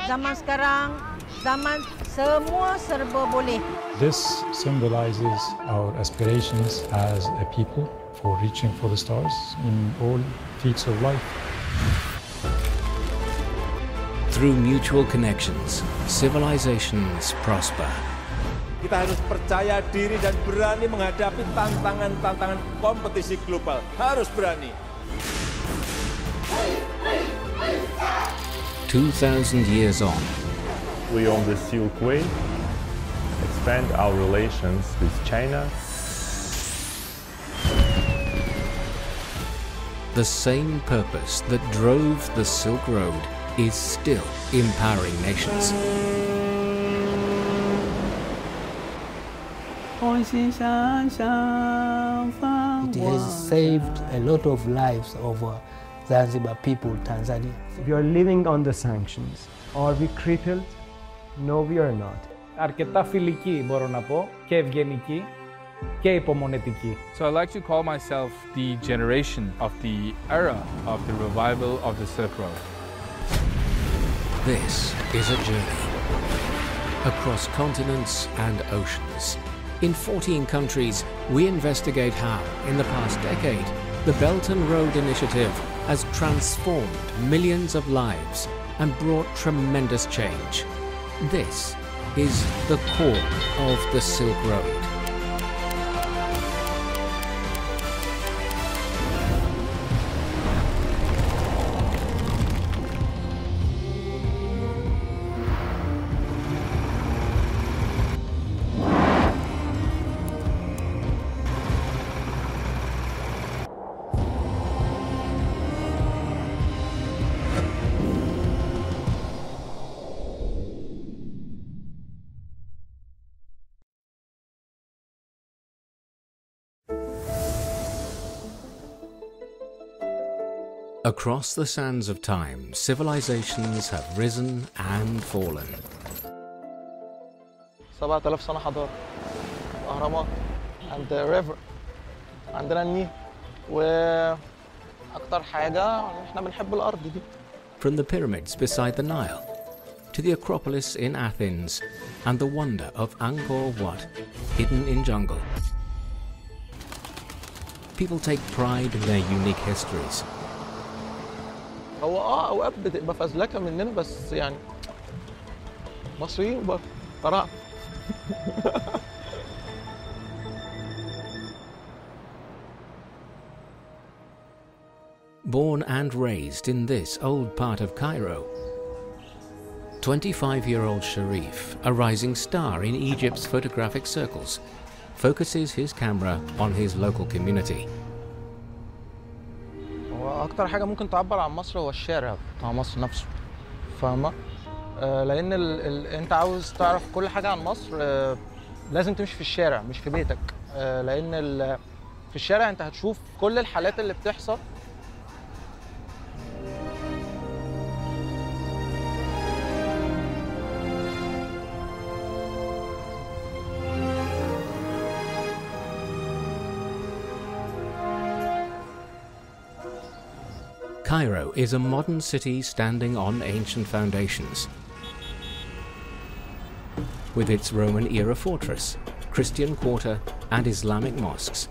Zaman sekarang, zaman semua serba boleh. This symbolizes our aspirations as a people for reaching for the stars in all fields of life. Through mutual connections, civilizations prosper. Kita harus percaya diri dan berani menghadapi tantangan-tantangan kompetisi global. Harus berani. 2,000 years on, we on the Silk Way expand our relations with China. the same purpose that drove the Silk Road is still empowering nations. It has saved a lot of lives of Zanzibar people, Tanzania. We are living under sanctions. Are we crippled? No, we are not. Αρκετά φιλική, μπορώ να πω, και ευγενική και υπομονετική. So I like to call myself the generation of the era of the revival of the Silk Road. This is a journey across continents and oceans. In 14 countries, we investigate how, in the past decade, the Belt and Road Initiative has transformed millions of lives and brought tremendous change. This is the core of the Silk Road. Across the sands of time, civilizations have risen and fallen. 7000 سنة حضارة، أهرامات and the river، عندنا النيل، وأكتر حاجة إحنا بنحب الأرض دي. From the pyramids beside the Nile to the Acropolis in Athens and the wonder of Angkor Wat, hidden in jungle. People take pride in their unique histories. هو اوقات بتبقى فزلكه مننا بس يعني مصريين برضه فراعنه. Born and raised in this old part of Cairo, 25-year-old Sharif, a rising star in Egypt's photographic circles, focuses his camera on his local community. اكتر حاجه ممكن تعبر عن مصر هو الشارع بتاع مصر نفسه، فاهمه؟ لان انت عاوز تعرف كل حاجه عن مصر لازم تمشي في الشارع مش في بيتك، لان في الشارع انت هتشوف كل الحالات اللي بتحصل. Cairo is a modern city standing on ancient foundations. With its Roman-era fortress, Christian quarter, and Islamic mosques,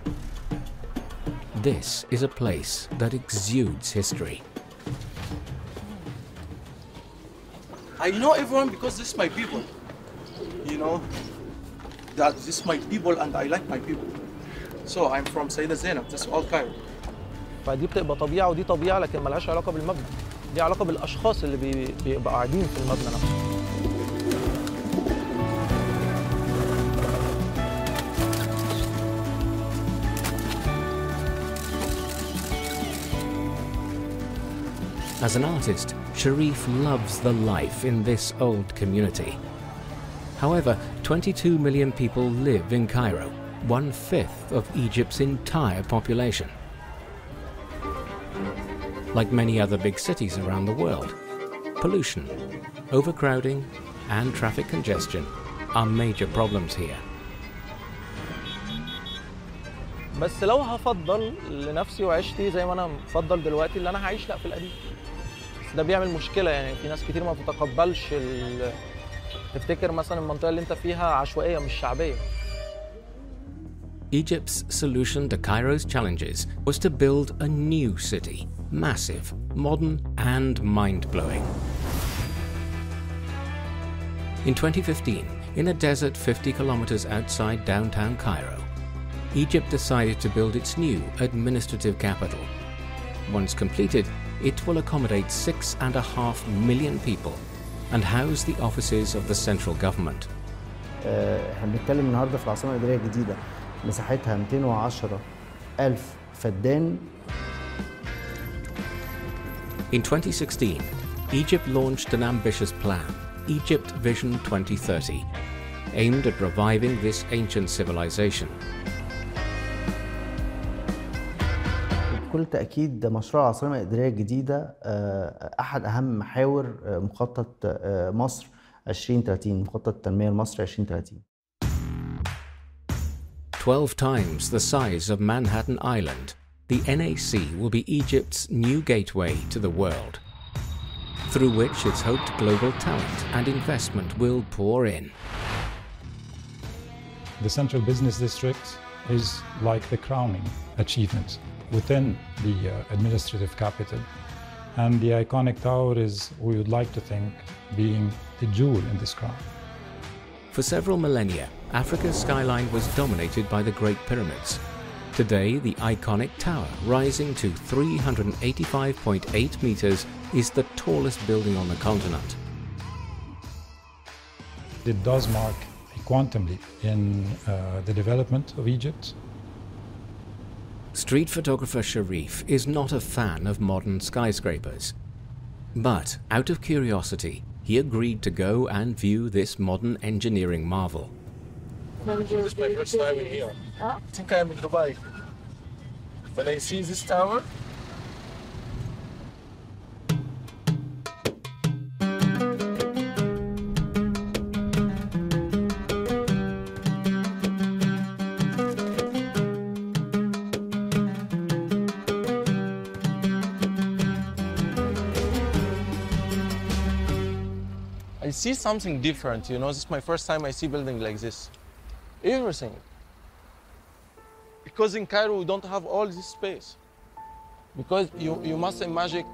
this is a place that exudes history. I know everyone because this is my people. You know, that this is my people and I like my people. So I'm from Sayyida Zainab, this is all Cairo. فدي بتبقى طبيعه ودي طبيعه لكن ملهاش علاقه بالمبنى، دي علاقه بالاشخاص اللي بيبقوا قاعدين في المبنى نفسه. As an artist, Sharif loves the life in this old community. However, 22 million people live in Cairo, 1/5 of Egypt's entire population. Like many other big cities around the world, pollution, overcrowding, and traffic congestion are major problems here. بس لو هفضل لنفسي وعيشتي زي ما انا مفضل دلوقتي اللي انا هعيش لا في القديم. ده بيعمل مشكله، يعني في ناس كتير ما بتتقبلش تفتكر مثلا المنطقه اللي انت فيها عشوائيه مش شعبيه. Egypt's solution to Cairo's challenges was to build a new city, massive, modern and mind-blowing. In 2015, in a desert 50 kilometers outside downtown Cairo, Egypt decided to build its new administrative capital. Once completed, it will accommodate 6.5 million people and house the offices of the central government. احنا بنتكلم النهارده في العاصمه الاداريه الجديده مساحتها 210,000 فدان. In 2016, Egypt launched an ambitious plan, Egypt Vision 2030, aimed at reviving this ancient civilization. بكل تأكيد مشروع العاصمة الإدارية الجديدة أحد أهم محاور مخطط مصر 2030، مخطط التنمية لمصر 2030. 12 times the size of Manhattan Island, the NAC will be Egypt's new gateway to the world, through which it's hoped global talent and investment will pour in. The Central Business District is like the crowning achievement within the administrative capital, and the iconic tower is, we would like to think, being the jewel in this crown. For several millennia, Africa's skyline was dominated by the Great Pyramids. Today, the iconic tower, rising to 385.8 meters, is the tallest building on the continent. It does mark a quantum leap in the development of Egypt. Street photographer Sharif is not a fan of modern skyscrapers. But, out of curiosity, he agreed to go and view this modern engineering marvel. This is my first time in here. I think I'm in Dubai. When I see this tower, I see something different, you know. This is my first time I see building like this. Everything. Because in Cairo we don't have all this space. Because you must imagine,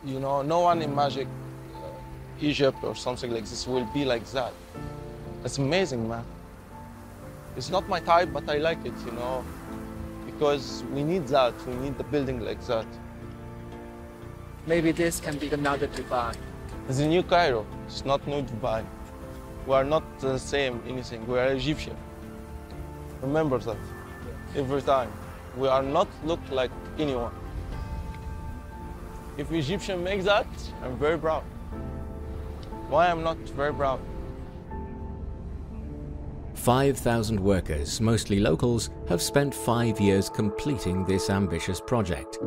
you know, no one imagine Egypt or something like this will be like that. It's amazing, man. It's not my type, but I like it, you know, because we need that. We need the building like that. Maybe this can be another Dubai. It's a new Cairo. It's not new Dubai. We are not the same anything. We are Egyptian. Remember that every time. We are not look like anyone. If Egyptian make that, I'm very proud. Why I'm not very proud? 5,000 workers, mostly locals, have spent 5 years completing this ambitious project.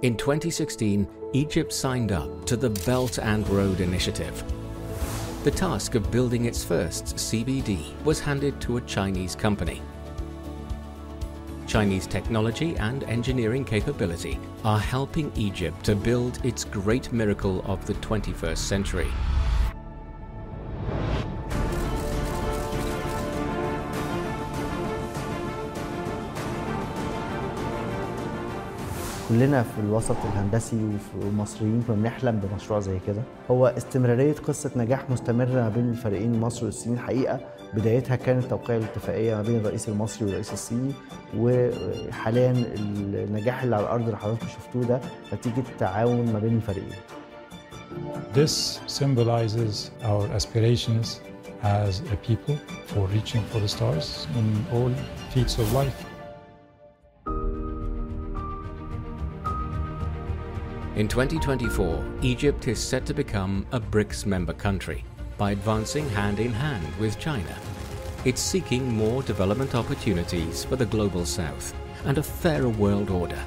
In 2016, Egypt signed up to the Belt and Road Initiative. The task of building its first CBD was handed to a Chinese company. Chinese technology and engineering capability are helping Egypt to build its great miracle of the 21st century. كلنا في الوسط الهندسي والمصريين كنا بنحلم بمشروع زي كده. هو استمرارية قصة نجاح مستمرة ما بين الفريقين مصر والصين. الحقيقة بدايتها كانت توقيع الاتفاقية ما بين الرئيس المصري والرئيس الصيني، وحاليا النجاح اللي على الأرض اللي حضراتكم شفتوه ده نتيجة تعاون ما بين الفريقين. This symbolizes our aspirations as a people for reaching for the stars in all fields of life. In 2024, Egypt is set to become a BRICS member country by advancing hand in hand with China. It's seeking more development opportunities for the global south and a fairer world order.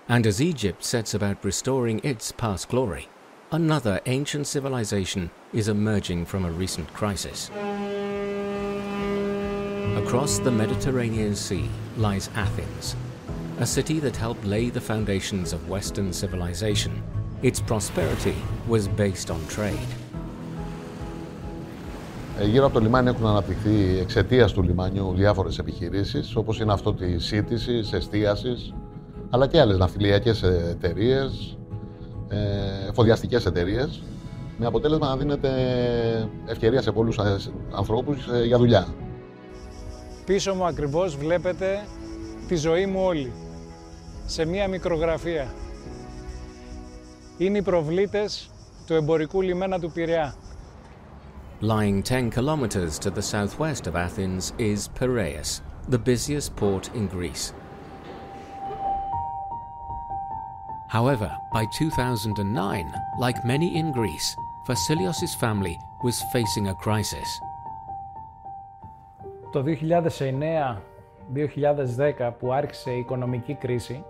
And as Egypt sets about restoring its past glory, another ancient civilization is emerging from a recent crisis. Across the Mediterranean Sea lies Athens, a city that helped lay the foundations of Western civilization. Its prosperity was based on trade. Γύρω από το λιμάνι έχουν αναπτυχθεί εξαιτίας του λιμάνιου διάφορες επιχειρήσεις, όπως είναι αυτό της σύντησης, εστίασης, αλλά και άλλες ναυτιλιακές εταιρείες, εφοδιαστικές εταιρείες, με αποτέλεσμα να δίνεται ευκαιρία σε πολλούς ανθρώπους για δουλειά. Πίσω μου ακριβώς βλέπετε τη ζωή μου όλη, σε μία μικρογραφία. Είναι οι προβλήτες του εμπορικού λιμένα του Πειραιά. Lying 10 kilometers to the southwest of Athens is Piraeus, the busiest port in Greece. However, by 2009, like many in Greece, Vasilios' family was facing a crisis. Το 2009-2010 που άρχισε η οικονομική κρίση,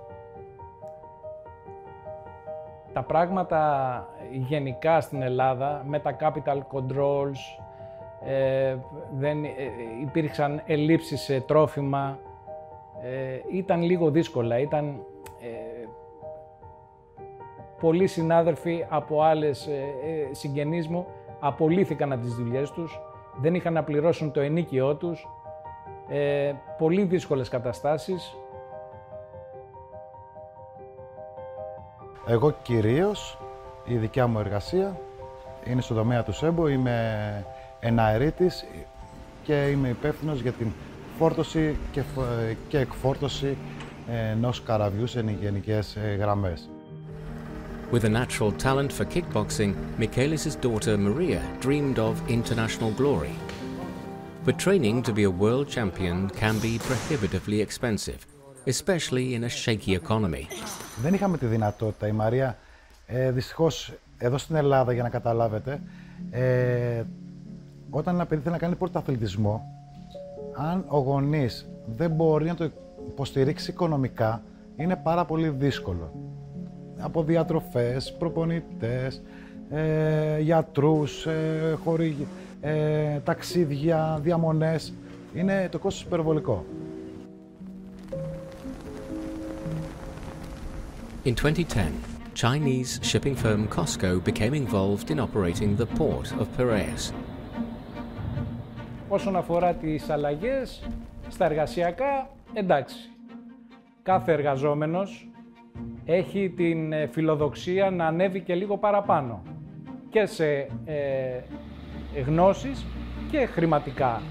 τα πράγματα γενικά στην Ελλάδα με τα capital controls, δεν υπήρξαν ελλείψεις σε τρόφιμα, ήταν λίγο δύσκολα. Πολλοί συνάδελφοι από άλλες συγγενείς μου απολύθηκαν από τις δουλειές τους, δεν είχαν να πληρώσουν το ενοίκιό τους, πολύ δύσκολες καταστάσεις. Εγώ κυρίως, η δικιά μου εργασία είναι στον τομέα του ΣΕΜΠΟ, είμαι εναερίτης και είμαι υπεύθυνος για την φόρτωση και εκφόρτωση ενός καραβιού σε γενικές γραμμές. With a natural talent for kickboxing, Michaelis' daughter Maria dreamed of international glory. But training to be a world champion can be prohibitively expensive, especially in a shaky economy. Δεν είχαμε τη δυνατότητα. Η Μαρία, δυστυχώς, εδώ στην Ελλάδα, για να καταλάβετε, όταν ένα παιδί θέλει να κάνει πρωταθλητισμό, αν ο γονείς δεν μπορεί να το υποστηρίξει οικονομικά, είναι πάρα πολύ δύσκολο. Από διατροφές, προπονητές, γιατρούς, ταξίδια, διαμονές. Είναι το κόστος υπερβολικό. In 2010, Chinese shipping firm COSCO became involved in operating the port of Piraeus. Όσον αφορά τις αλλαγές στα εργασιακά, εντάξει. Κάθε εργαζόμενος έχει την φιλοδοξία να ανέβει και λίγο παραπάνω και σε γνώσεις και χρηματικά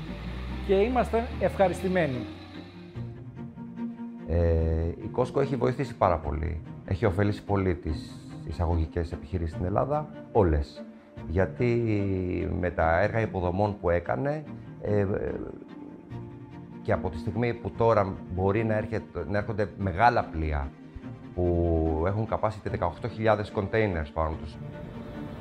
και είμαστε ευχαριστημένοι. Η COSCO έχει βοηθήσει πάρα πολύ. Έχει ωφελήσει πολύ τις εισαγωγικές επιχειρήσεις στην Ελλάδα, όλες. Γιατί με τα έργα υποδομών που έκανε και από τη στιγμή που τώρα μπορεί να έρχονται μεγάλα πλοία που έχουν capacity 18.000 containers πάνω τους.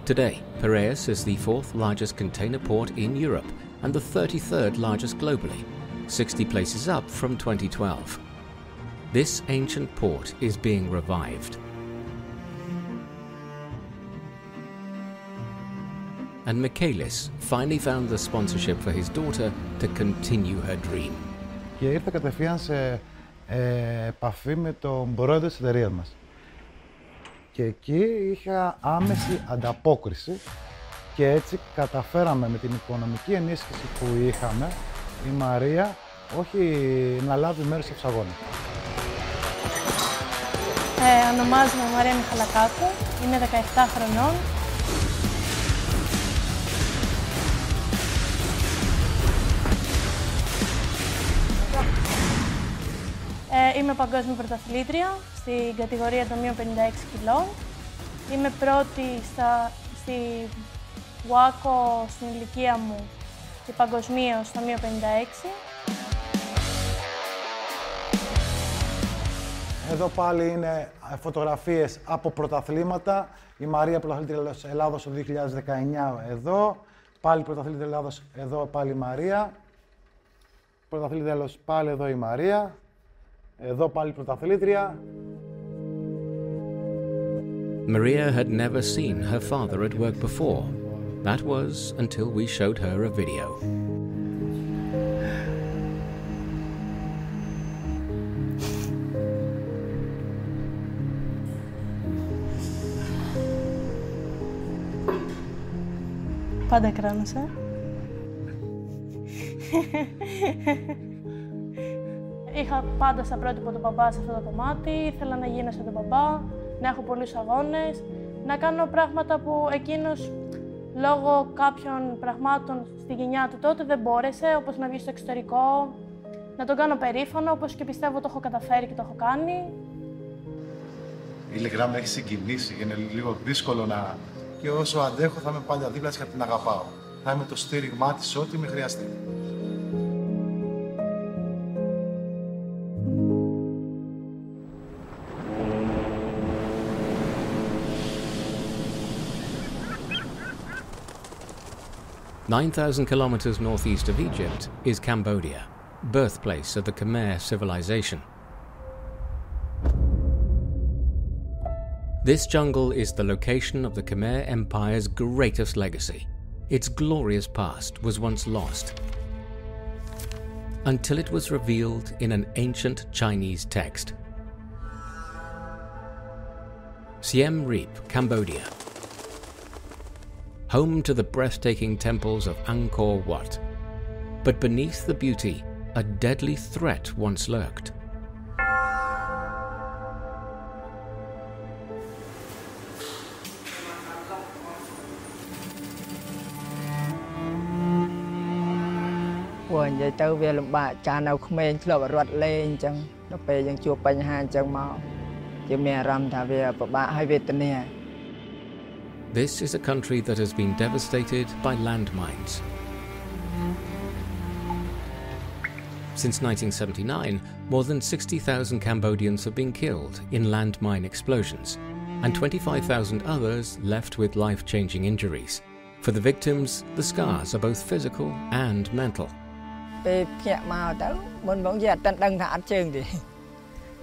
Today, Piraeus is the fourth largest container port in Europe and the 33rd largest globally, 60 places up from 2012. This ancient port is being revived. And Michaelis finally found the sponsorship for his daughter to continue her dream. Και ήρθα κατευθείαν σε επαφή με τον πρόεδρο της εταιρείας μας. Και εκεί είχα άμεση ανταπόκριση και έτσι καταφέραμε με την οικονομική ενίσχυση που είχαμε η Μαρία όχι να λάβει μέρος σε ψαγόνι. Ονομάζομαι Μαρία Μιχαλακάκου, είμαι 17 χρονών. Είμαι παγκόσμια πρωταθλήτρια στην κατηγορία των μείων 56 κιλών. Είμαι πρώτη στη WACO στην ηλικία μου και παγκοσμίως στα μείων 56. Εδώ πάλι είναι φωτογραφίες από πρωταθλήματα. Η Μαρία πρωταθλήτρια Ελλάδος το 2019 εδώ. Πάλι πρωταθλήτρια Ελλάδος εδώ πάλι η Μαρία. Πρωταθλήτρια Ελλάδος πάλι εδώ η Μαρία. Εδώ πάλι πρωταθλήτρια. Maria had never seen her father at work before. That was until we showed her a video. Πάντα κράνωσα. Είχα πάντα στα πρότυπο τον μπαμπά σε αυτό το κομμάτι, ήθελα να γίνω σαν τον μπαμπά, να έχω πολλούς αγώνες, να κάνω πράγματα που εκείνος λόγω κάποιων πραγμάτων στη γενιά του τότε δεν μπόρεσε, όπως να βγει στο εξωτερικό, να τον κάνω περήφανο, όπως και πιστεύω το έχω καταφέρει και το έχω κάνει. Ειλικρινά με έχει συγκινήσει, είναι λίγο δύσκολο να... Και όσο αντέχω θα είμαι πάντα δίπλα της γιατί την αγαπάω. Θα είμαι το στήριγμά της ό,τι με χρειαστεί. "9,000 kilometers northeast of Egypt is Cambodia, birthplace of the Khmer civilization. This jungle is the location of the Khmer Empire's greatest legacy. Its glorious past was once lost, until it was revealed in an ancient Chinese text. Siem Reap, Cambodia. Home to the breathtaking temples of Angkor Wat. But beneath the beauty, a deadly threat once lurked. Nice night to be back. Cha nào Khmer club rot lên chẳng. Nó về chẳng chùaបញ្ហាchẳng mau. Chỉមានអារម្មណ៍ថាវាពិបាកហើយវេទនា This is a country that has been devastated by landmines. Since 1979, more than 60,000 Cambodians have been killed in landmine explosions, and 25,000 others left with life-changing injuries. For the victims, the scars are both physical and mental. ពេលភ្ញាក់មកទៅមុនបងនិយាយអត់ដឹងថាអត់ជើងទេ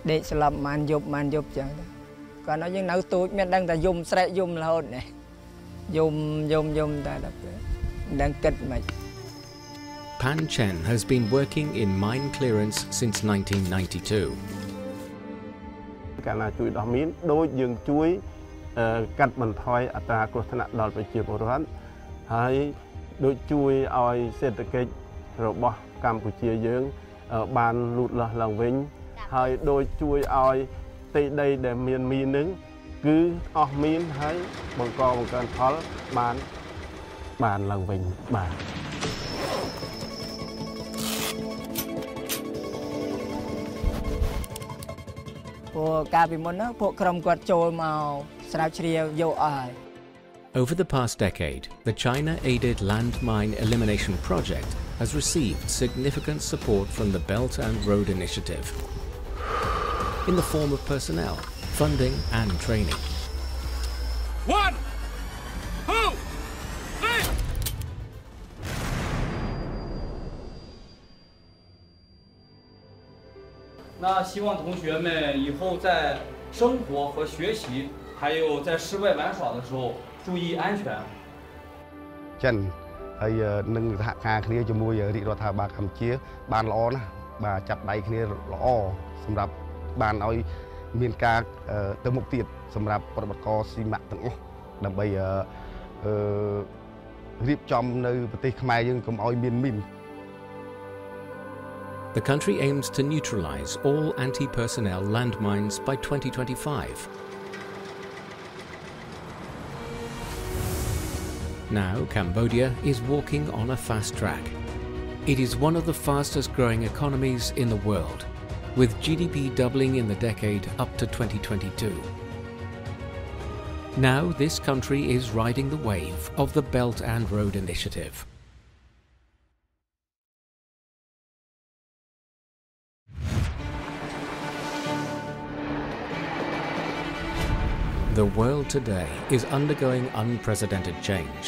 ដេកស្លាប់បានយប់ចឹងគាត់nóiយើងនៅទូចមានដឹងតែយំស្រែកយំរហូតនេះយំតែដល់ពេលមិនដឹងគិតមិន Pan Chen has been working in mine clearance since 1992. កាលណាជួយដោះមីនដូចយើងជួយកាត់បន្ថយអត្រាគ្រោះថ្នាក់ដល់ប្រជាពលរដ្ឋហើយដូចជួយឲ្យសេដ្ឋកិច្ចរបស់កម្ពុជាយើងបានលូតលាស់ឡើងវិញហើយដូចជួយឲ្យទីដីដែលមានមីននឹងគឺអស់មីនហើយបង្កើនផលបានឡើងវិញបាទ Over the past decade, the China-aided landmine elimination project has received significant support from the Belt and Road Initiative in the form of personnel, funding and training. 1, 2, 3. 那希望同学们以后在生活和学习，还有在室外玩耍的时候注意安全。 ចិនហើយនឹងសហការគ្នាជាមួយរាជរដ្ឋាភិបាលកម្ពុជាបានល្អណាស់បាទចាប់ដៃគ្នាល្អសម្រាប់បានឲ្យមានការទៅមុខទៀតសម្រាប់ប្រតិបត្តិការស៊ីម៉ាក់ទាំងអស់ដើម្បីរៀបចំនៅប្រទេសខ្មែរយើងកុំឲ្យមានមីន The country aims to neutralize all anti-personnel landmines by 2025. Now Cambodia is walking on a fast track. It is one of the fastest growing economies in the world, with GDP doubling in the decade up to 2022. Now this country is riding the wave of the Belt and Road Initiative. The world today is undergoing unprecedented change.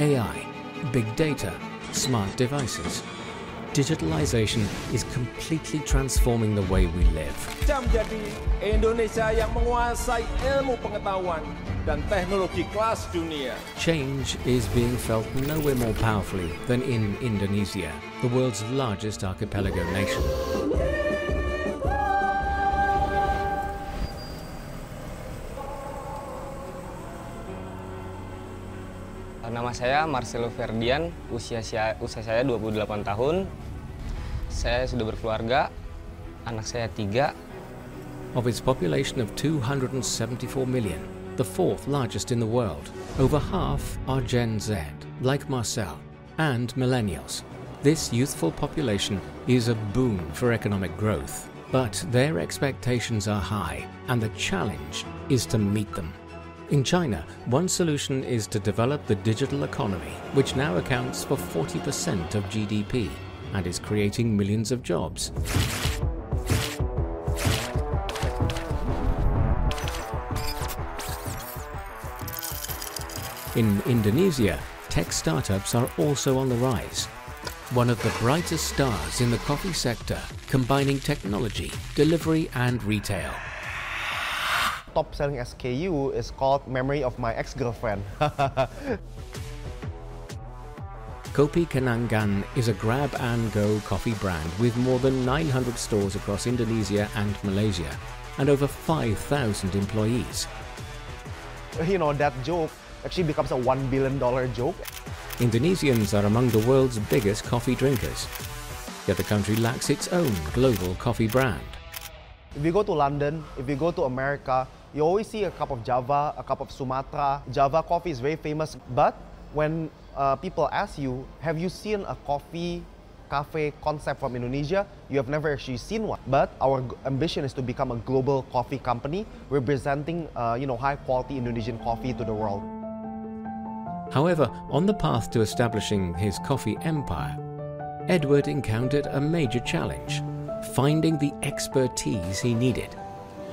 AI, big data, smart devices. digitalization is completely transforming the way we live. Menjadi Indonesia yang menguasai ilmu pengetahuan dan teknologi kelas dunia. Change is being felt nowhere more powerfully than in Indonesia, the world's largest archipelago nation. Nama saya Marcelo Ferdian, usia saya 28 tahun. Saya sudah berkeluarga, anak saya 3. Of its population of 274 million, the fourth largest in the world, over half are Gen Z, like Marcel, and millennials. This youthful population is a boon for economic growth, but their expectations are high, and the challenge is to meet them. In China, one solution is to develop the digital economy, which now accounts for 40% of GDP and is creating millions of jobs. In Indonesia, tech startups are also on the rise. One of the brightest stars in the coffee sector, combining technology, delivery and retail. Top selling SKU is called Memory of My Ex-Girlfriend. Kopi Kenangan is a grab-and-go coffee brand with more than 900 stores across Indonesia and Malaysia and over 5,000 employees. You know, that joke actually becomes a $1 billion joke. Indonesians are among the world's biggest coffee drinkers, yet the country lacks its own global coffee brand. If you go to London, if you go to America, you always see a cup of Java, a cup of Sumatra. Java coffee is very famous, but when people ask you, have you seen a coffee cafe concept from Indonesia? You have never actually seen one. But our ambition is to become a global coffee company representing high quality Indonesian coffee to the world. However, on the path to establishing his coffee empire, Edward encountered a major challenge: finding the expertise he needed.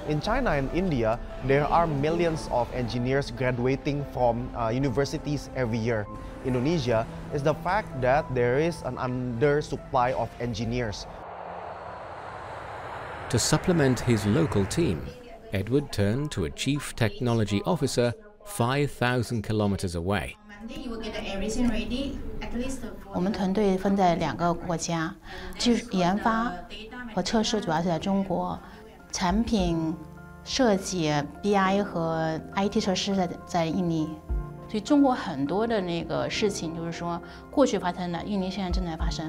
In China and India, there are millions of engineers graduating from universities every year. Indonesia is the fact that there is an undersupply of engineers. To supplement his local team, Edward turned to a chief technology officer 5,000 kilometers away. You will get everything ready at least. 我们团队分在2个国家，技术研发和测试主要是在中国，产品设计 BI 和 IT 设施在印尼。所以中国很多的那个事情，就是说过去发生的，印尼现在正在发生，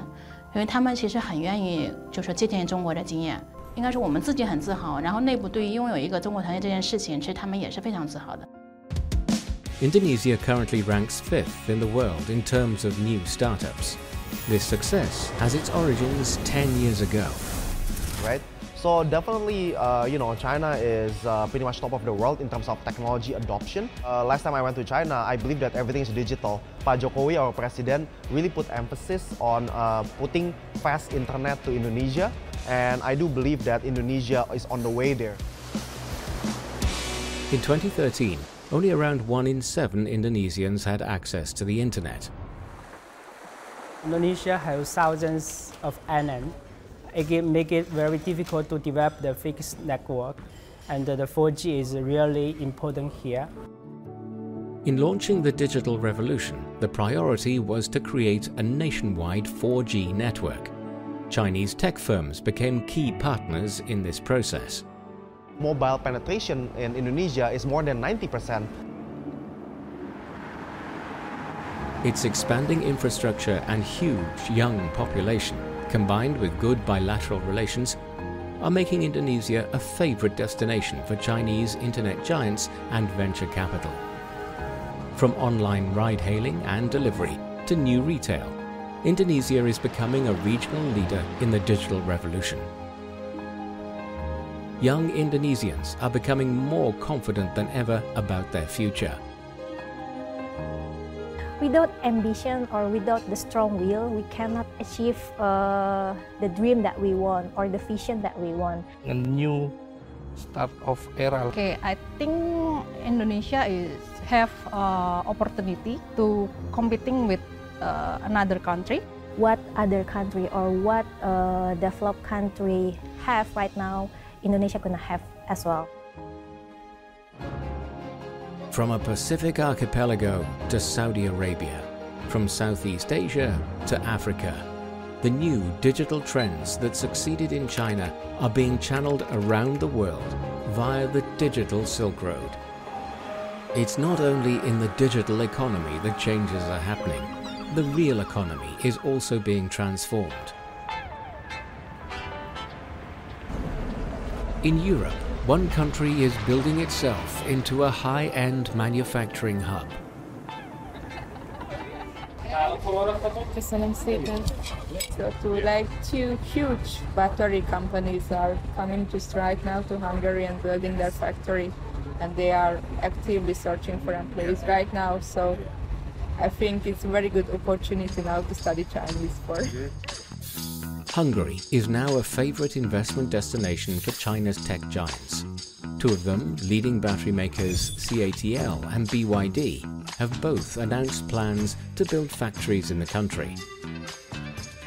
因为他们其实很愿意，就是说借鉴中国的经验。应该说我们自己很自豪，然后内部对于拥有一个中国团队这件事情，其实他们也是非常自豪的。Indonesia currently ranks 5th in the world in terms of new startups. This success has its origins 10 years ago. Right? So definitely, China is pretty much top of the world in terms of technology adoption. Last time I went to China, I believe that everything is digital. Pak Jokowi, our president, really put emphasis on putting fast internet to Indonesia. And I do believe that Indonesia is on the way there. In 2013, only around 1 in 7 Indonesians had access to the internet. Indonesia has thousands of islands. It makes it very difficult to develop the fixed network, and the 4G is really important here. In launching the digital revolution, the priority was to create a nationwide 4G network. Chinese tech firms became key partners in this process. Mobile penetration in Indonesia is more than 90%. Its expanding infrastructure and huge young population, combined with good bilateral relations, are making Indonesia a favorite destination for Chinese internet giants and venture capital. From online ride-hailing and delivery to new retail, Indonesia is becoming a regional leader in the digital revolution. Young Indonesians are becoming more confident than ever about their future. Without ambition or without the strong will, we cannot achieve the dream that we want or the vision that we want. A new start of era. Okay, I think Indonesia have opportunity to competing with another country. what other country or what developed country have right now, Indonesia gonna have as well. From a Pacific archipelago to Saudi Arabia, from Southeast Asia to Africa, the new digital trends that succeeded in China are being channeled around the world via the digital Silk Road. It's not only in the digital economy that changes are happening. The real economy is also being transformed. In Europe, one country is building itself into a high-end manufacturing hub. So two huge battery companies are coming to strike now to Hungary and building their factory, and they are actively searching for employees right now. So I think it's a very good opportunity now to study Chinese for. Hungary is now a favorite investment destination for China's tech giants. Two of them, leading battery makers CATL and BYD, have both announced plans to build factories in the country.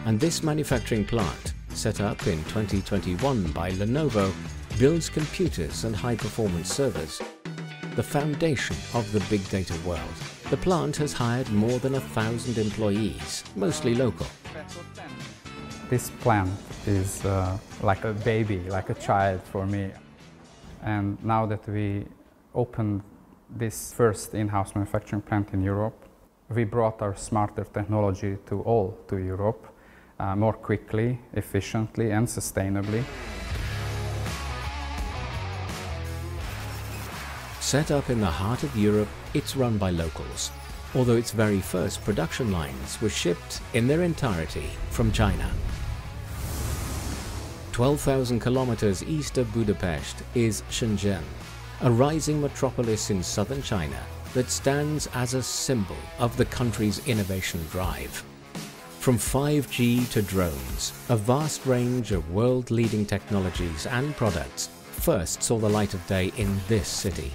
And this manufacturing plant, set up in 2021 by Lenovo, builds computers and high-performance servers, the foundation of the big data world. The plant has hired more than 1,000 employees, mostly local. This plant is like a baby, like a child for me. And now that we opened this first in-house manufacturing plant in Europe, we brought our smarter technology to Europe more quickly, efficiently and sustainably. Set up in the heart of Europe, it's run by locals, although its very first production lines were shipped in their entirety from China. 12,000 kilometers east of Budapest is Shenzhen, a rising metropolis in southern China that stands as a symbol of the country's innovation drive. From 5G to drones, a vast range of world-leading technologies and products first saw the light of day in this city,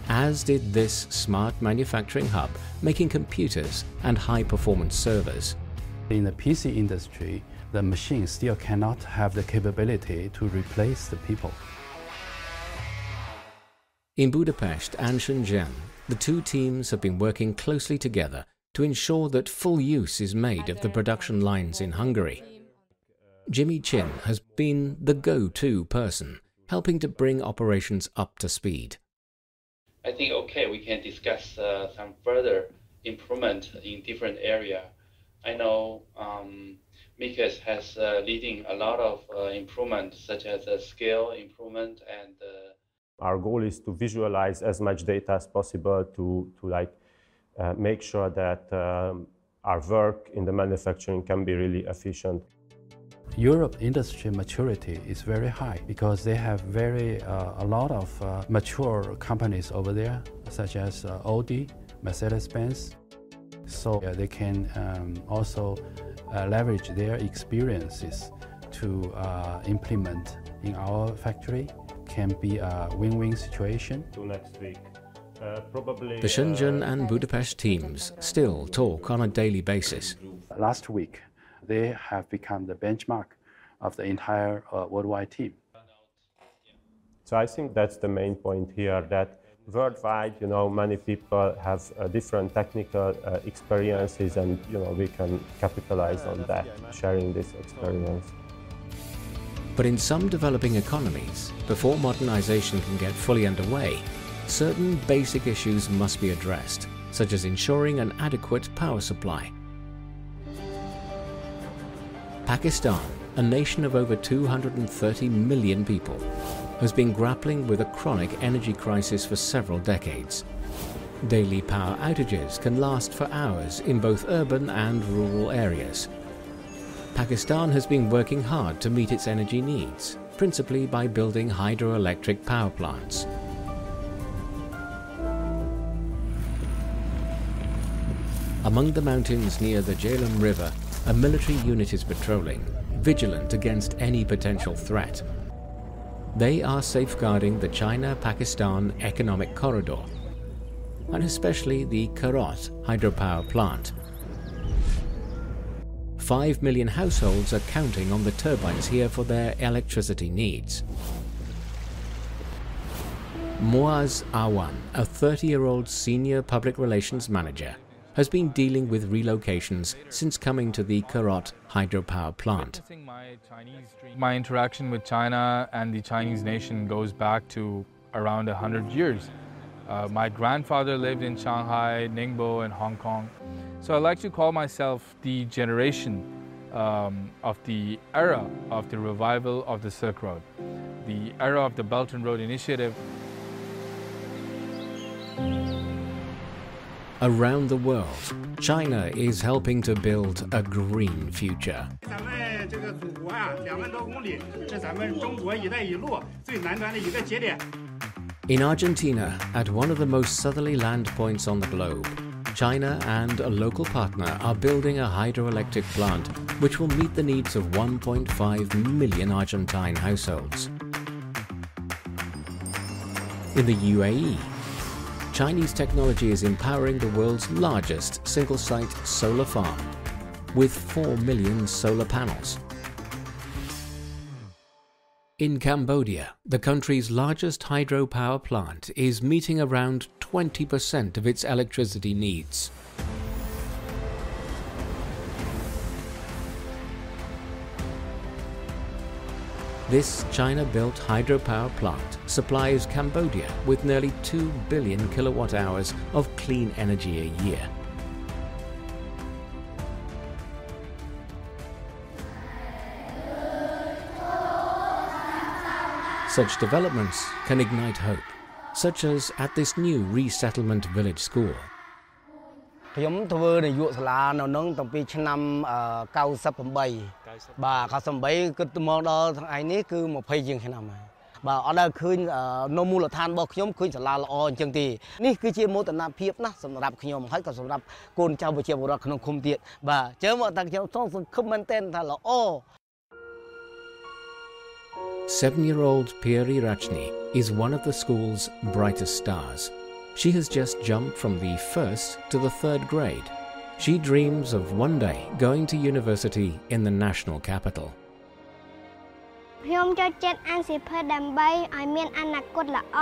as did this smart manufacturing hub making computers and high-performance servers. In the PC industry, the machine still cannot have the capability to replace the people. In Budapest and Shenzhen, the two teams have been working closely together to ensure that full use is made of the production lines in Hungary. Jimmy Chin has been the go-to person, helping to bring operations up to speed. I think, okay, we can discuss some further improvement in different areas. I know Mikas has leading a lot of improvement, such as scale improvement and. Our goal is to visualize as much data as possible to make sure that our work in the manufacturing can be really efficient. Europe industry maturity is very high because they have a lot of mature companies over there, such as Audi, Mercedes-Benz. So they can also leverage their experiences to implement in our factory. Can be a win-win situation. Next week. The Shenzhen and Budapest teams still talk on a daily basis. Last week, they have become the benchmark of the entire worldwide team. So I think that's the main point here, that worldwide, many people have different technical experiences, and we can capitalize on that, sharing this experience. But in some developing economies, before modernization can get fully underway, certain basic issues must be addressed, such as ensuring an adequate power supply. Pakistan, a nation of over 230 million people, has been grappling with a chronic energy crisis for several decades. Daily power outages can last for hours in both urban and rural areas. Pakistan has been working hard to meet its energy needs, principally by building hydroelectric power plants. Among the mountains near the Jhelum River, a military unit is patrolling, vigilant against any potential threat. They are safeguarding the China-Pakistan economic corridor, and especially the Karot hydropower plant. 5 million households are counting on the turbines here for their electricity needs. Muaz Awan, a 30-year-old senior public relations manager, has been dealing with relocations since coming to the Karot hydropower plant. My interaction with China and the Chinese nation goes back to around 100 years. My grandfather lived in Shanghai, Ningbo, and Hong Kong. So I like to call myself the generation of the era of the revival of the Silk Road, the era of the Belt and Road Initiative. Around the world, China is helping to build a green future. In Argentina, at one of the most southerly land points on the globe, China and a local partner are building a hydroelectric plant which will meet the needs of 1.5 million Argentine households. In the UAE, Chinese technology is empowering the world's largest single-site solar farm with 4 million solar panels. In Cambodia, the country's largest hydropower plant is meeting around 20% of its electricity needs. This China-built hydropower plant supplies Cambodia with nearly 2 billion kilowatt-hours of clean energy a year. Such developments can ignite hope, such as at this new resettlement village school. ខ្ញុំធ្វើនាយកសាលានៅនឹងតាំងពីឆ្នាំ98បាទ98គិតមកដល់ថ្ងៃនេះគឺ20ជាងឆ្នាំហើយបាទអត់ដែលឃើញនៅមូលដ្ឋានរបស់ខ្ញុំឃើញសាលាល្អអញ្ចឹងទេនេះគឺជាមោទនភាពណាស់សម្រាប់ខ្ញុំហើយក៏សម្រាប់កូនចៅប្រជាពលរដ្ឋក្នុងឃុំទៀតបាទអញ្ចឹងមកតាខ្ញុំសង្ឃឹមមែនទែនថាល្អ 7-year-old Pieri Rachni is one of the school's brightest stars. She has just jumped from the 1st to the 3rd grade. She dreams of one day going to university in the national capital. ខ្ញុំចូលចិត្តអានសៀវភៅដើម្បីឲ្យមានអនាគតល្អ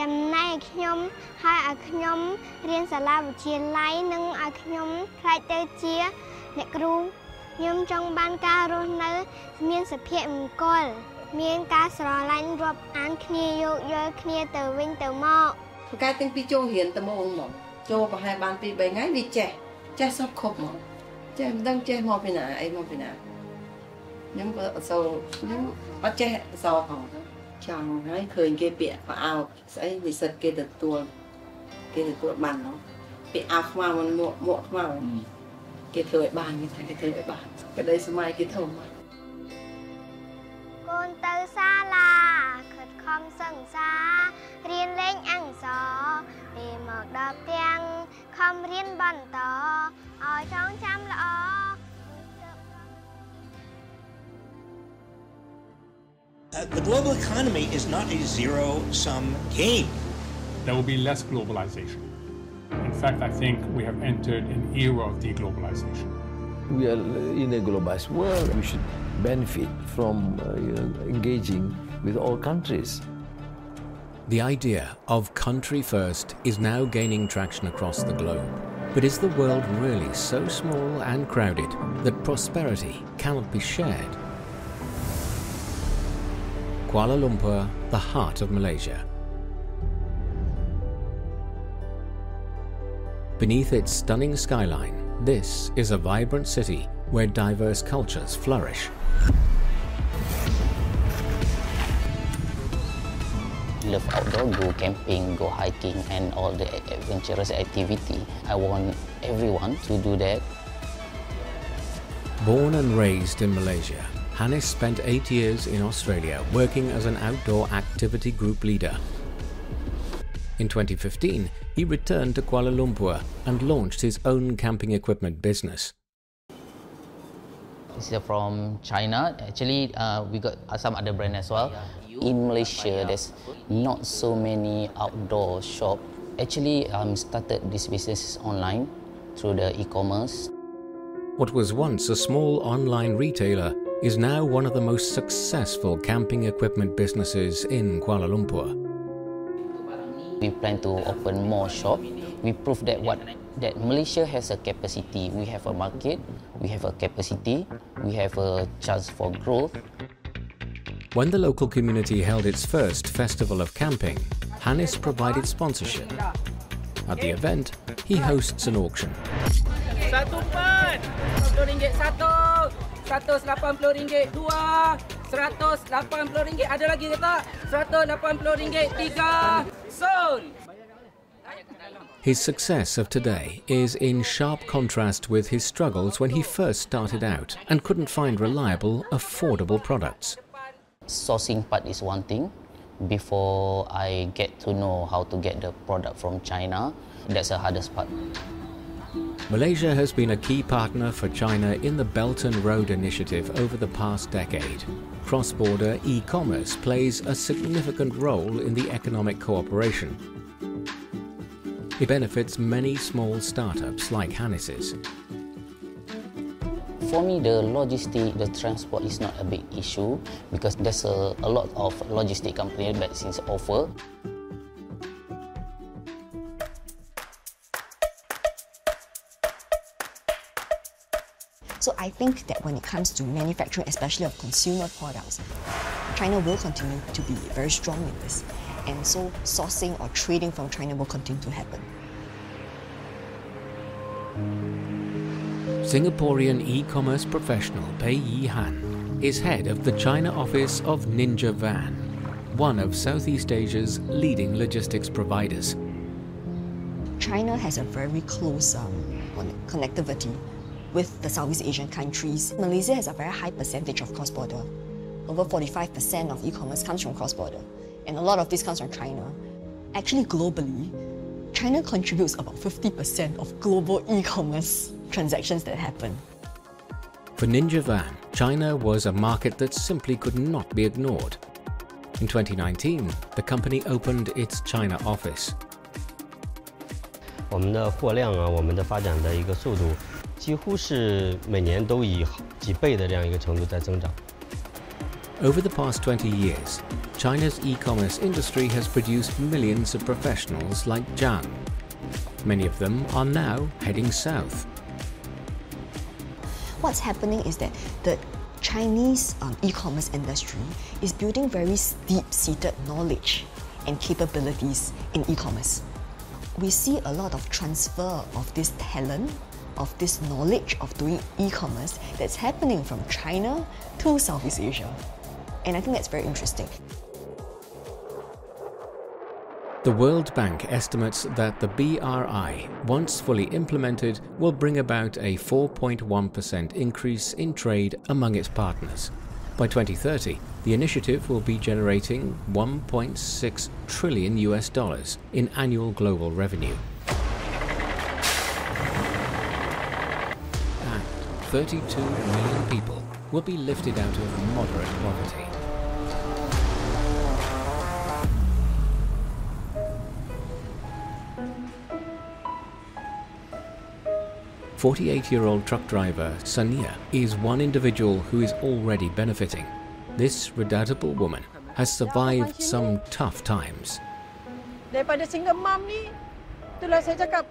ចំណែកខ្ញុំហើយឲ្យខ្ញុំរៀនសាលាវិទ្យាល័យនិងឲ្យខ្ញុំខ្លាចទៅជាអ្នកគ្រូខ្ញុំចង់បានការរស់នៅមានសុភមង្គលមានការស្រឡាញ់រាប់អានគ្នាយោគយល់គ្នាទៅវិញទៅមក កាលតាំងពីចូលរៀនត្មងមកចូលប្រហែលបាន 2-3 ថ្ងៃវាចេះសពគ្រប់មកចេះមិនដឹងចេះមកពីណាអីមកពីណាខ្ញុំក៏សូវខ្ញុំអត់ចេះអសផងចង់ហើយឃើញគេពាក់ប្រអោស្អីនិស្សិតគេទទួលបាននោះពាក់អាវខ្មៅមិនមួកខ្មៅគេធ្វើឲ្យបានគេថាគេធ្វើឲ្យបានក្តីសម័យគេធំមក កូនទៅសាលាខិតខំសិក្សារៀនលេងអក្សរពេលមកដល់ផ្ទាំងខំរៀនបន្តឲ្យចងចាំល្អ The global economy is not a zero-sum game. There will be less globalization. In fact, I think we have entered an era of deglobalization. We are in a globalized world. We should benefit from engaging with all countries. The idea of country first is now gaining traction across the globe. But is the world really so small and crowded that prosperity cannot be shared? Kuala Lumpur, the heart of Malaysia. Beneath its stunning skyline, this is a vibrant city where diverse cultures flourish. Love outdoor, go camping, go hiking and all the adventurous activity. I want everyone to do that. Born and raised in Malaysia, Hannes spent 8 years in Australia working as an outdoor activity group leader. In 2015, he returned to Kuala Lumpur and launched his own camping equipment business. This is from China. Actually, we got some other brand as well. In Malaysia, there's not so many outdoor shops. Actually, started this business online through the e-commerce. What was once a small online retailer is now one of the most successful camping equipment businesses in Kuala Lumpur. We plan to open more shops. We prove that Malaysia has a capacity. We have a market, we have a capacity, we have a chance for growth. When the local community held its first festival of camping, Hannes provided sponsorship. At the event, he hosts an auction. RM1, RM40, RM180, RM2, RM180, ada lagi ke tak? RM180, 3, sold! His success of today is in sharp contrast with his struggles when he first started out and couldn't find reliable, affordable products. Sourcing part is one thing. Before I get to know how to get the product from China, that's the hardest part. Malaysia has been a key partner for China in the Belt and Road Initiative over the past decade. Cross-border e-commerce plays a significant role in the economic cooperation. It benefits many small startups like Hannes's. For me, the logistic, the transport is not a big issue because there's a lot of logistic companies that seems offer. So I think that when it comes to manufacturing, especially of consumer products, China will continue to be very strong in this. And so sourcing or trading from China will continue to happen. Singaporean e-commerce professional Pei Yi Han is head of the China office of Ninja Van, one of Southeast Asia's leading logistics providers. China has a very close connectivity with the Southeast Asian countries. Malaysia has a very high percentage of cross-border. Over 45% of e-commerce comes from cross-border, and a lot of this comes from China. Actually, globally, China contributes about 50% of global e-commerce transactions that happen. For Ninja Van, China was a market that simply could not be ignored. In 2019, the company opened its China office. 我们的货量啊，我们的发展的一个速度，几乎是每年都以几倍的这样一个程度在增长。 Over the past 20 years, China's e-commerce industry has produced millions of professionals like Zhang. Many of them are now heading south. What's happening is that the Chinese e-commerce industry is building very deep-seated knowledge and capabilities in e-commerce. We see a lot of transfer of this talent, of this knowledge of doing e-commerce that's happening from China to Southeast Asia. And I think that's very interesting. The World Bank estimates that the BRI, once fully implemented, will bring about a 4.1% increase in trade among its partners. By 2030, the initiative will be generating $1.6 trillion in annual global revenue. And 32 million people will be lifted out of moderate poverty. A 48-year-old truck driver, Sania, is one individual who is already benefiting. This redoubtable woman has survived some tough times. Daripada single mom ni, itulah saya cakap,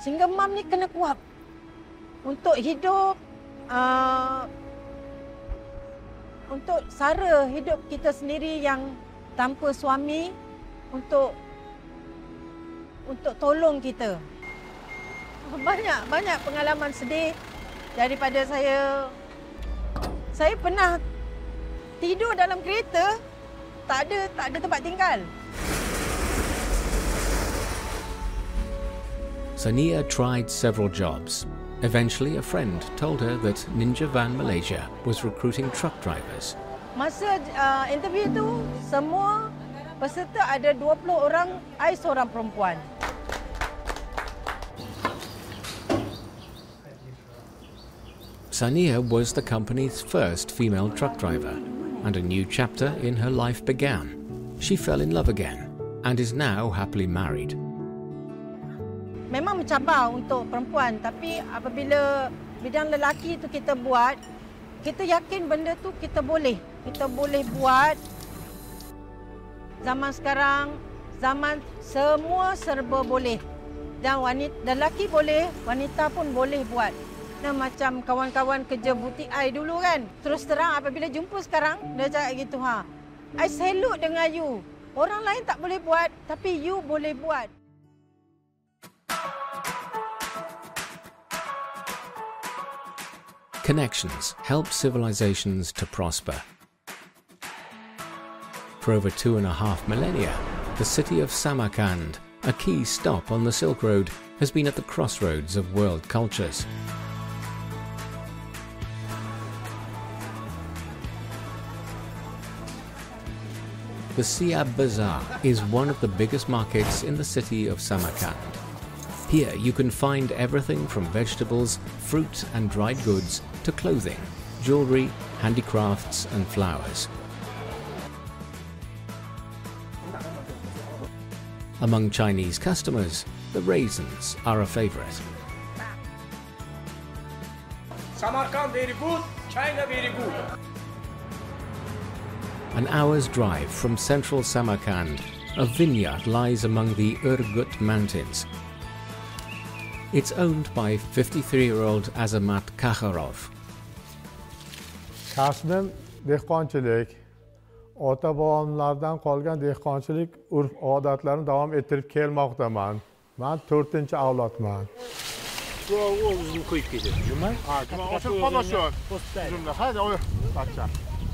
single mom ni kena kuat untuk hidup, untuk sara hidup kita sendiri yang tanpa suami, untuk tolong kita. Banyak pengalaman sedih daripada saya. Saya pernah tidur dalam kereta, tak ada tempat tinggal. Sania tried several jobs. Eventually, a friend told her that Ninja Van Malaysia was recruiting truck drivers. Masa interview tu, semua peserta ada 20 orang, I seorang perempuan. Sania was the company's first female truck driver, and a new chapter in her life began. She fell in love again and is now happily married. Memang mencabar untuk perempuan, tapi apabila bidang lelaki tu kita buat, kita yakin benda tu kita boleh buat. Zaman sekarang, zaman semua serba boleh. Dan lelaki boleh, wanita pun boleh buat. Nah, macam kawan-kawan kerja butik I dulu kan. Terus terang apabila jumpa sekarang, dia cakap gitu, I salute dengan you. Orang lain tak boleh buat, tapi you boleh buat. Connections help civilizations to prosper. For over 2.5 millennia, the city of Samarkand, a key stop on the Silk Road, has been at the crossroads of world cultures. The Siab Bazaar is one of the biggest markets in the city of Samarkand. Here you can find everything from vegetables, fruit and dried goods to clothing, jewelry, handicrafts and flowers. Among Chinese customers, the raisins are a favorite. Samarkand very good, China very good. An hour's drive from central Samarkand, a vineyard lies among the Urgut Mountains. It's owned by 53-year-old Azamat Kakharov. Kasbim dehqonchilik. Ota-bobomlardan qolgan dehqonchilik urf-odatlarini davom ettirib kelmoqdaman. Men 4-avlodman. Bu o'zini qo'yib ketadi. Juma? Ha, juma ochib qolmasin. Jumla. Haydi, oy, bachcha.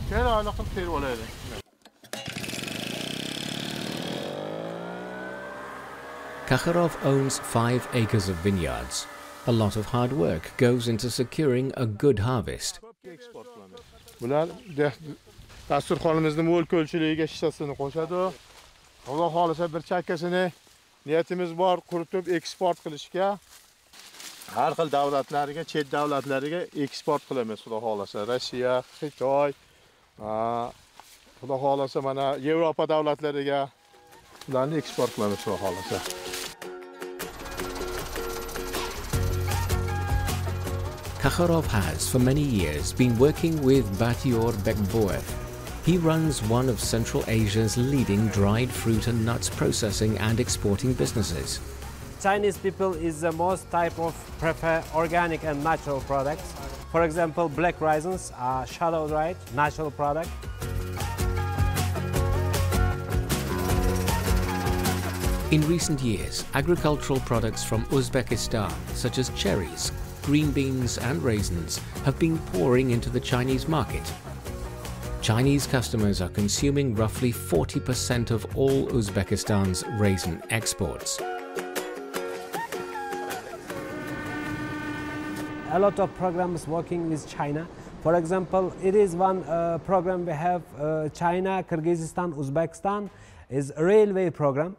Keyin oyna qilib terib olaylik. Kakharov owns 5 acres of vineyards. A lot of hard work goes into securing a good harvest. Bular dasturxonimizning mo'l ko'lchiligiga hissasini qo'shadi. Xudo xolisa bir chakkasini niyatimiz bor quritib eksport qilishga. Har xil davlatlarga, chet davlatlariga eksport qilamiz xudo xolisa. Rossiya, Xitoy, xudo xolisa mana Yevropa davlatlariga ularni eksport qilamiz xudo xolisa. Kakharov has, for many years, been working with Batior Bekboev. He runs one of Central Asia's leading dried fruit and nuts processing and exporting businesses. Chinese people is the most type of prefer organic and natural products. For example, black raisins are shallow dried, natural product. In recent years, agricultural products from Uzbekistan, such as cherries, green beans and raisins, have been pouring into the Chinese market. Chinese customers are consuming roughly 40% of all Uzbekistan's raisin exports. A lot of programs working with China. For example, it is one program we have China, Kyrgyzstan, Uzbekistan is a railway program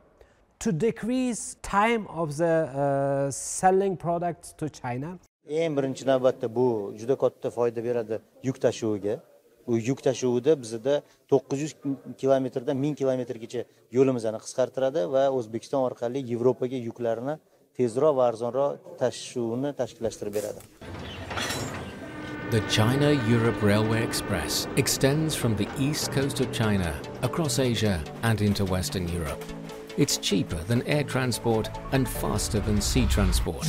to decrease time of the selling products to China. Eng birinchi navbatda bu juda katta foyda beradi yuk tashuviga. U yuk tashuvida bizda 900 kilometrdan 1000 kilometrgacha yo'limizni qisqartiradi va O'zbekiston orqali Yevropaga yuklarni tezroq va arzonroq tashishni tashkillashtirib beradi. The China-Europe Railway Express extends from the east coast of China across Asia and into Western Europe. It's cheaper than air transport and faster than sea transport.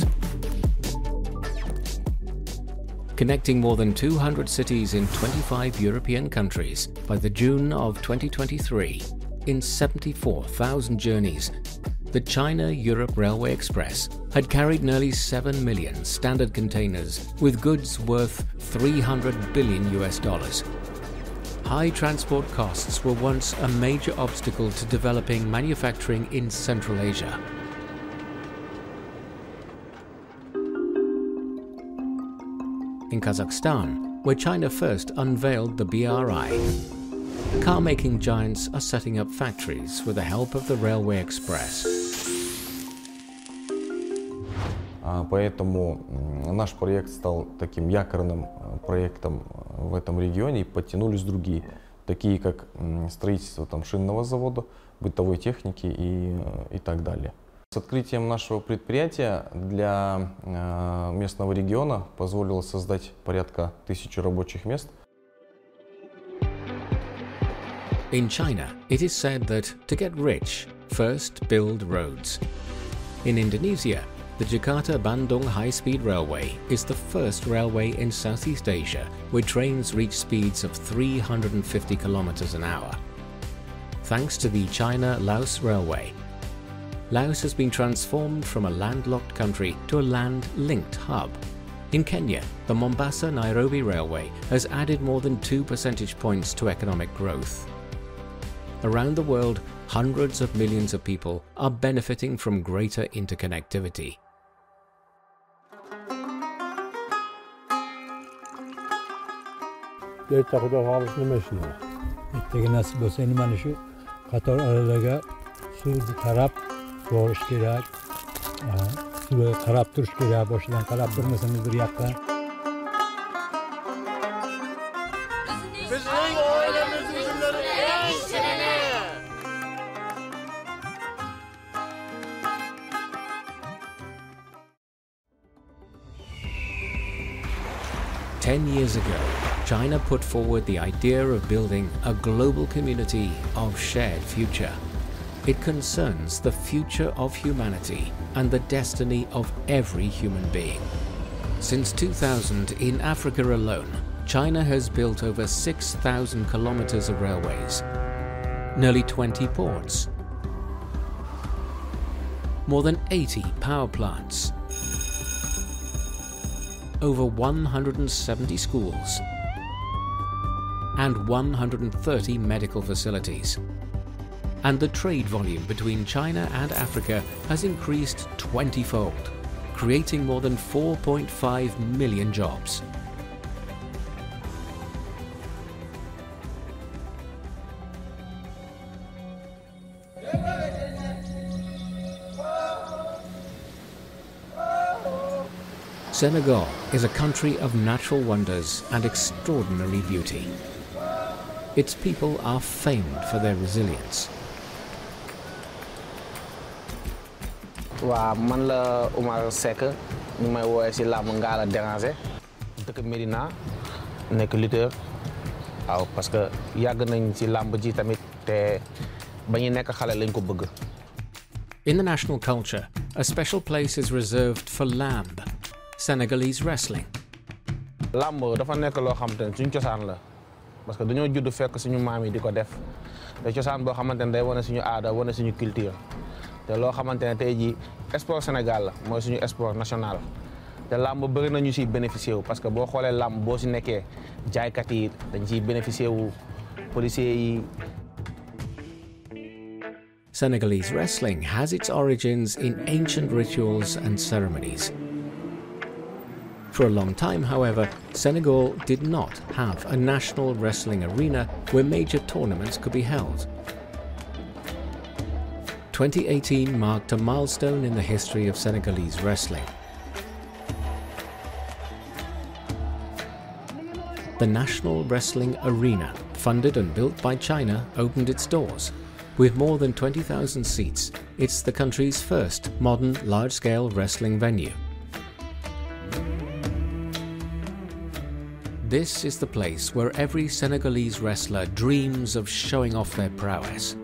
Connecting more than 200 cities in 25 European countries by the June of 2023, in 74,000 journeys, the China-Europe Railway Express had carried nearly 7 million standard containers with goods worth $300 billion. High transport costs were once a major obstacle to developing manufacturing in Central Asia. In Kazakhstan, where China first unveiled the BRI, car-making giants are setting up factories with the help of the Railway Express. Поэтому наш проект стал таким якорным проектом в этом регионе, и подтянулись другие, такие как строительство шинного завода, бытовой техники и так далее. С открытием нашего предприятия для местного региона позволило создать порядка 1000 рабочих мест. In China, it is said that to get rich, first build roads. In Indonesia, the Jakarta-Bandung High-Speed Railway is the first railway in Southeast Asia where trains reach speeds of 350 kilometers an hour. Thanks to the China-Laos Railway, Laos has been transformed from a landlocked country to a land-linked hub. In Kenya, the Mombasa-Nairobi Railway has added more than 2 percentage points to economic growth. Around the world, hundreds of millions of people are benefiting from greater interconnectivity. Doğruş gerek, suya karab duruş gerek, boşdan karab durmasanız bir yakta. Bizim ailemizin üzümleri en şirine. 10 years ago, China put forward the idea of building a global community of shared future. It concerns the future of humanity and the destiny of every human being. Since 2000, in Africa alone, China has built over 6,000 kilometers of railways, nearly 20 ports, more than 80 power plants, over 170 schools, and 130 medical facilities. And the trade volume between China and Africa has increased 20-fold, creating more than 4.5 million jobs. Senegal is a country of natural wonders and extraordinary beauty. Its people are famed for their resilience. Wa man la Oumar Seck ñu may woowee ci làmb Ngalla Déranger dëkk Médina nekk lutteur waaw parce que yàgg nañ ci làmb ji tamit te ba ñu nekk xale lañ ko bëgg. In the national culture, a special place is reserved for lamb, Senegalese wrestling. Làmb dafa nekk loo xamante ne suñu cosaan la parce que dañoo judd fekk suñu maam yi di ko def te cosaan boo xamante ne day wane suñu aada wane suñu culture. te loo xamante ne tey jii sport Sénégal la mooy suñu sport national te làmb bëri na ñu siy bénéficié wu parce que boo xoolee làmb boo si nekkee jaaykat yi dañ siy bénéficié wu policiers yi. Senegalese wrestling has its origins in ancient rituals and ceremonies. For a long time, however, Senegal did not have a national wrestling arena where major tournaments could be held. 2018 marked a milestone in the history of Senegalese wrestling. The National Wrestling Arena, funded and built by China, opened its doors. With more than 20,000 seats, it's the country's first modern large-scale wrestling venue. This is the place where every Senegalese wrestler dreams of showing off their prowess.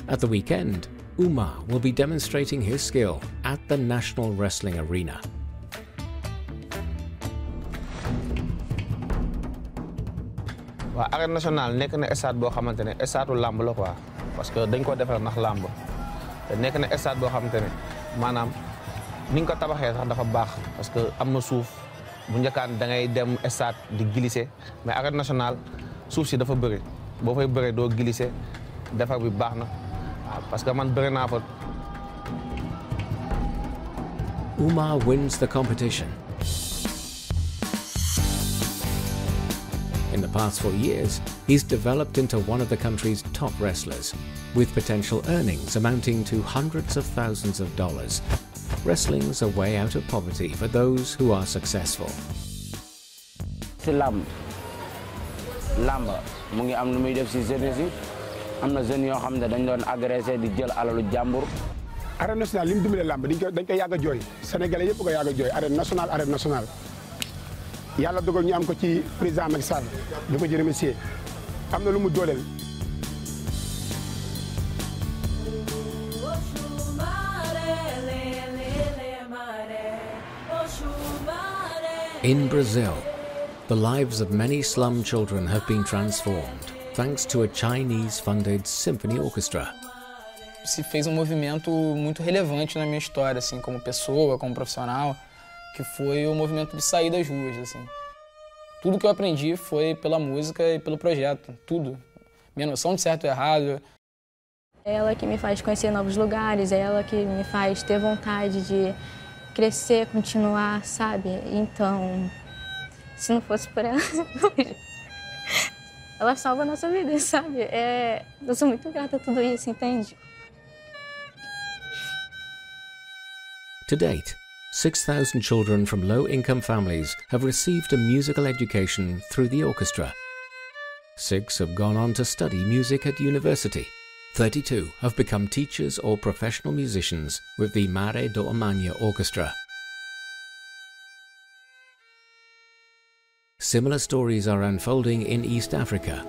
At the weekend, Oumar will be demonstrating his skill at the National Wrestling Arena. Waa Arène Nationale nekk na stade boo xamante ne stade lamb la quoi parce que dañ ko defar ndax lamb te nekk na stade boo xamante ne maanaam ni nga ko tabaxee sax dafa baax parce que am na suuf bu njëkkaan da ngay dem stade di glisser mais Arène Nationale suuf si dafa bëri boo fay bëri doo glisser defar bi baax na. Parce que man bëri naa fa. Oumar wins the competition. In the past 4 years, he's developed into one of the country's top wrestlers, with potential earnings amounting to hundreds of thousands of dollars. Wrestling's a way out of poverty for those who are successful. Si lamb mu ngi am lu muy def si jeunesse yi am na jeunes yoo xam ne dañ doon agressé di jël alalu jàmbur arène nationale li mu dimbale làmb dañ koy yàgg a jooy sénégalais yëpp ko yàgg a jooy arène nationale yàlla dogal ñu am ko ci président Macky Sall di ko ci remercier am na lu mu dooleel. In Brazil, the lives of many slum children have been transformed thanks to a Chinese-funded symphony orchestra. Se fez movimento muito relevante na minha história, assim, como pessoa, como profissional, que foi o movimento de sair das ruas, assim. Tudo que eu aprendi foi pela música e pelo projeto, tudo. Minha noção de certo e errado. É ela que me faz conhecer novos lugares, é ela que me faz ter vontade de crescer, continuar, sabe? Então, se não fosse por ela, ela salva a nossa vida, sabe? Eu sou muito grata a tudo isso, entende? To date, 6,000 children from low-income families have received a musical education through the orchestra. 6 have gone on to study music at university. 32 have become teachers or professional musicians with the Mare do Amanhã Orchestra. Similar stories are unfolding in East Africa.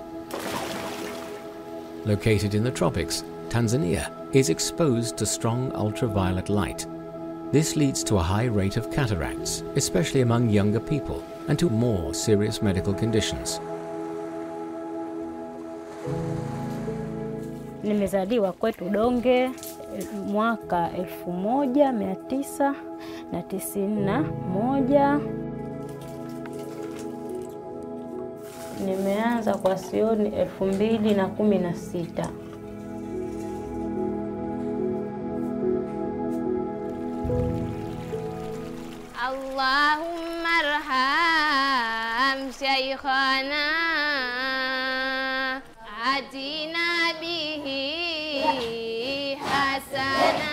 Located in the tropics, Tanzania is exposed to strong ultraviolet light. This leads to a high rate of cataracts, especially among younger people, and to more serious medical conditions. Nimezaliwa kwetu Donge mwaka 1991. Nimeanza kwa Sioni 2016. اللهم ارحم شيخنا آتنا به حسنا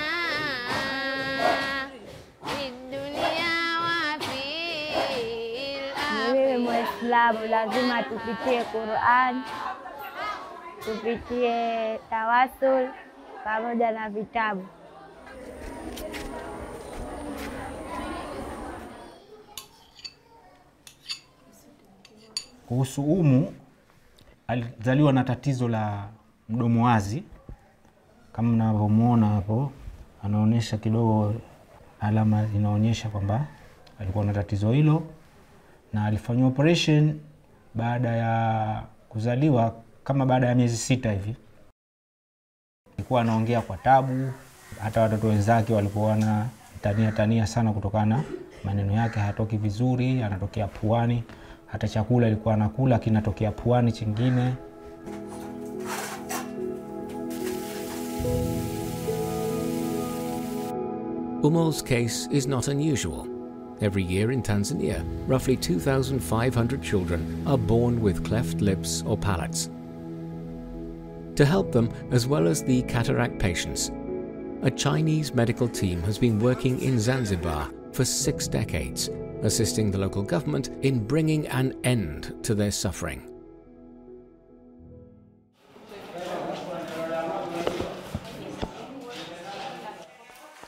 في الدنيا وفي الآخرة. Wewe Muislamu lazima tupitie Qur'an, tupitie tawasul pamoja na vitabu. Kuhusu Umu, alizaliwa na tatizo la mdomo wazi. Kama mnavyomuona hapo, anaonyesha kidogo, alama inaonyesha kwamba alikuwa na tatizo hilo, na alifanywa operation baada ya kuzaliwa, kama baada ya miezi 6 hivi. Alikuwa anaongea kwa tabu, hata watoto wenzake walikuwa na tania sana kutokana maneno yake hayatoki vizuri, yanatokea puani. Hata chakula ilikuwa anakula kinatokea puani chingine. Umul's case is not unusual. Every year in Tanzania, roughly 2,500 children are born with cleft lips or palates. To help them, as well as the cataract patients, a Chinese medical team has been working in Zanzibar for 6 decades, assisting the local government in bringing an end to their suffering.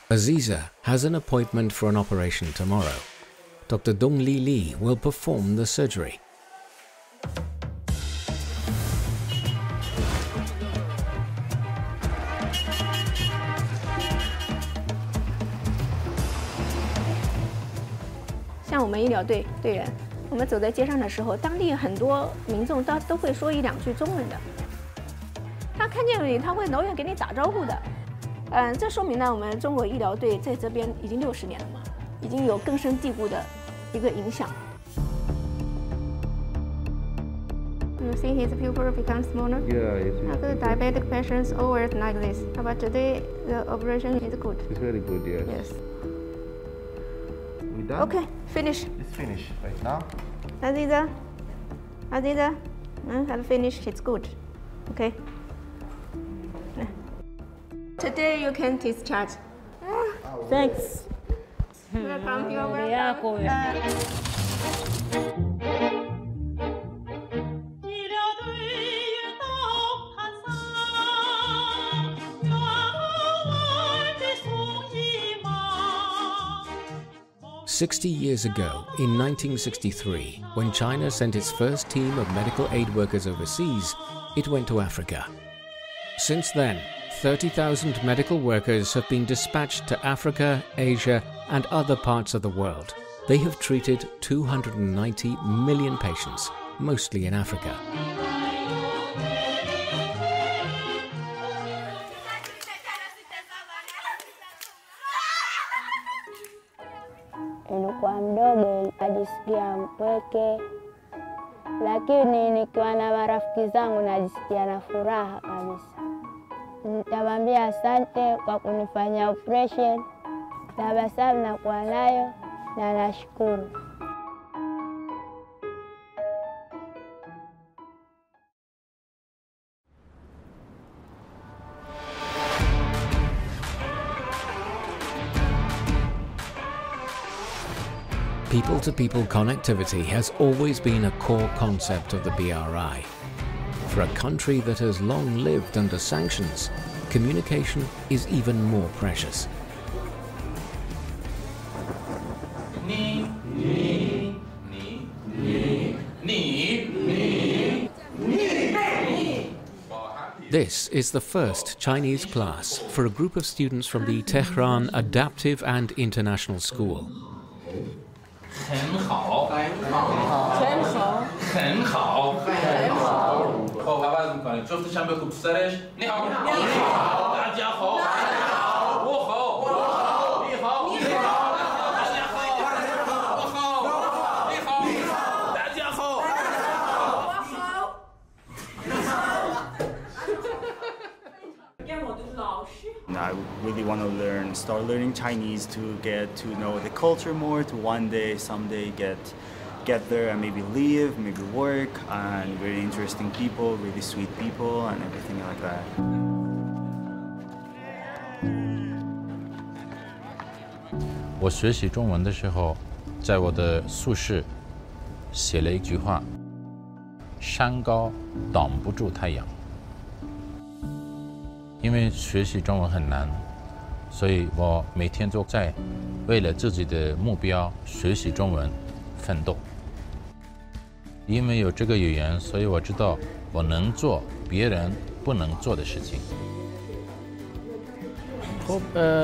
Aziza has an appointment for an operation tomorrow. Dr. Dong Li will perform the surgery.像我们医疗队员，我们走在街上的时候，当地很多民众都会说1、2句中文的。他看见你，他会老远给你打招呼的。这说明呢，我们中国医疗队在这边已经60年了嘛，已经有根深蒂固的一个影响。You see his pupil becomes smaller? Yeah, it's After diabetic patients always like this. But today the operation is good. It's very good, yes. Yes. We done? Okay, finish. It's finished right now. Aziza, I'll finish. It's good. Okay. Today you can discharge. Thanks. Welcome. You're welcome. 60 years ago, in 1963, when China sent its first team of medical aid workers overseas, it went to Africa. Since then, 30,000 medical workers have been dispatched to Africa, Asia, and other parts of the world. They have treated 290 million patients, mostly in Africa. Nilikuwa mdogo najisikia mpweke, lakini nikiwa na marafiki zangu najisikia na furaha kabisa. Nitamwambia asante kwa kunifanyia operation, tabasamu nakuwa nayo na nashukuru. People-to-people connectivity has always been a core concept of the BRI. For a country that has long lived under sanctions, communication is even more precious. This is the first Chinese class for a group of students from the Tehran Adaptive and International School. 很好，很好，很好。خب عوض می‌کنیم. جفتشم بکوب تو سرش. نی هاو. نی هاو. درجا هاو. او هاو. نی هاو. نی هاو. درجا هاو. او هاو. نی هاو. درجا هاو. I really want to start learning Chinese to get to know the culture more, to one day, someday get there and maybe live, maybe work, and very interesting people, really sweet people, and everything like that. 我学习中文的时候，在我的宿舍写了一句话：山高挡不住太阳。因为学习中文很难，所以我每天都在为了自己的目标学习中文奋斗。因为有这个语言，所以我知道我能做别人不能做的事情。 خب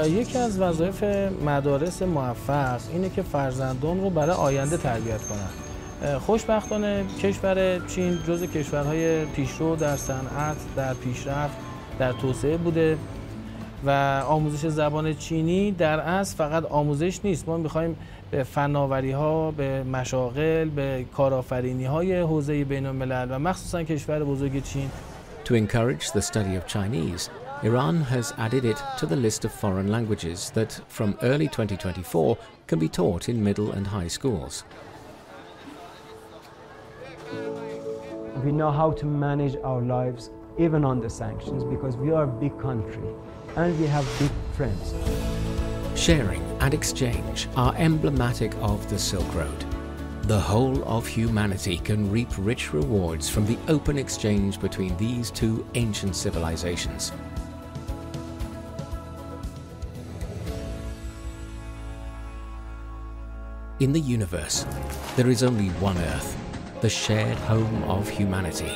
یکی از وظایف مدارس موفق اینه که فرزندان رو برای آینده تربیت کنن. خوشبختانه کشور چین جزو کشورهای پیشرو در صنعت، در پیشرفت، در توسعه بوده و آموزش زبان چینی در اصل فقط آموزش نیست. ما می‌خوایم به فناوری‌ها، به مشاغل، به کارآفرینی‌های حوزه بین‌الملل و مخصوصاً کشور بزرگ چین. To encourage the study of Chinese, Iran has added it to the list of foreign languages that, from early 2024, can be taught in middle and high schools. We know how to manage our lives even under sanctions because we are a big country and we have big friends. Sharing and exchange are emblematic of the Silk Road. The whole of humanity can reap rich rewards from the open exchange between these two ancient civilizations. In the universe, there is only one Earth, the shared home of humanity.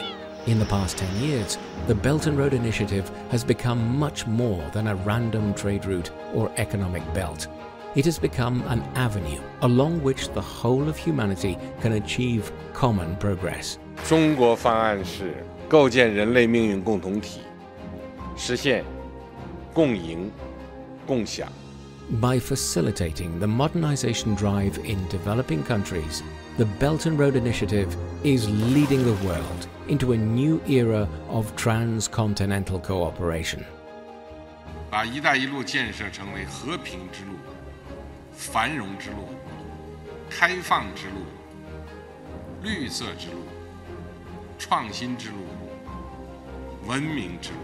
In the past 10 years, the Belt and Road Initiative has become much more than a random trade route or economic belt. It has become an avenue along which the whole of humanity can achieve common progress. 中国方案是构建人类命运共同体，实现共赢共享。 By facilitating the modernization drive in developing countries, the Belt and Road Initiative is leading the world into a new era of transcontinental cooperation. 把“一带一路”建设成为和平之路、繁荣之路、开放之路、绿色之路、创新之路、文明之路。